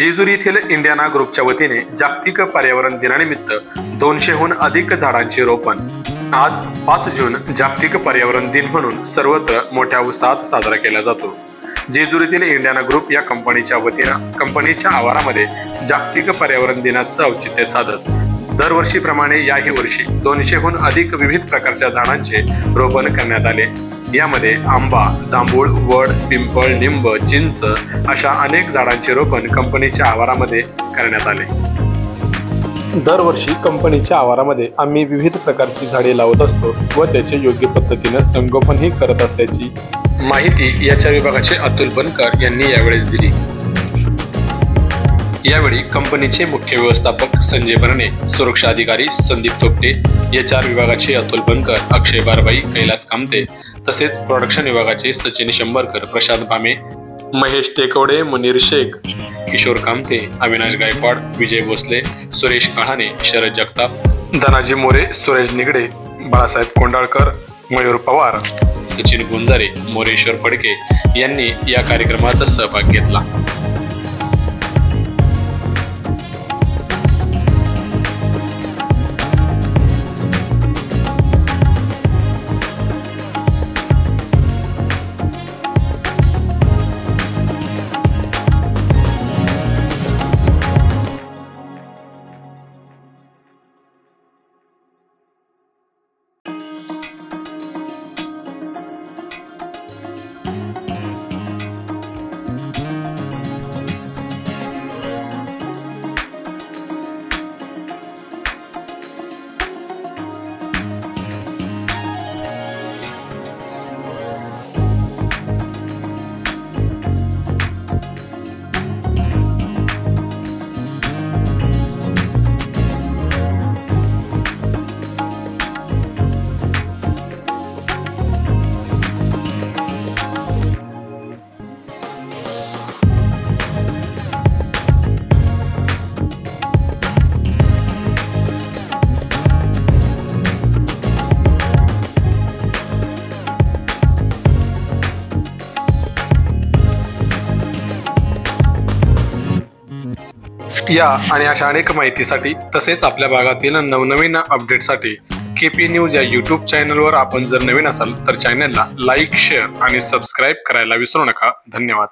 जेजुरी येथील इंडियाना ग्रुपच्या वतीने जागतिक पर्यावरण दिनानिमित्त 200हून अधिक झाडांचे रोपण। आज 5 जून जागतिक पर्यावरण दिन म्हणून सर्वत्र मोठ्या उत्साहात साजरा केला जातो। जेजुरीतील इंडियाना ग्रुप या कंपनीच्या वतीने कंपनीच्या आवारामध्ये जागतिक पर्यावरण दिनाचं औचित्य साधत दरवर्षीप्रमाणे याही वर्षी 200हून अधिक विविध प्रकारच्या झाडांचे रोपण करण्यात आले। यामध्ये आंबा, जांभूळ, वड, पिंपळ, निंब, चिंच अशा अनेक झाडांचे रोपण कंपनीच्या आवारामध्ये करण्यात आले। दरवर्षी कंपनीच्या आवारामध्ये आम्ही विविध प्रकारची झाडे लावत असतो व त्याचे योग्य पद्धतीने संगोपनही करत असल्याची माहिती याच्या विभागाचे अतुल बनकर यांनी यावेळेस दिली। यावेळी कंपनीचे मुख्य व्यवस्थापक संजय बर्णे, सुरक्षा अधिकारी संदीप तोपटे, HR विभागाचे अतुल बनकर, अक्षय बारबाई, कैलास कामते तसेच प्रोडक्शन विभागाचे सचिन शंभरकर, प्रशांत भामे, महेश टेकवडे, मुनीर शेख, किशोर कामते, अविनाश गायकवाड, विजय भोसले, सुरेश कहाणे, शरद जगताप, धनाजी मोरे, सुरेश निगडे, बाळासाहेब कोंडाळकर, मयूर पवार, सचिन गुंजारे, मोरेश्वर फडके यांनी या कार्यक्रमात सहभाग घेतला। या आणि अशा अनेक माहितीसाठी तसेच आपल्या भागातील नवनवीन अपडेटसाठी KP न्यूज या YouTube चॅनलवर आपण जर नवीन असाल तर चॅनलला लाईक, शेअर आणि सबस्क्राईब करायला विसरू नका। धन्यवाद।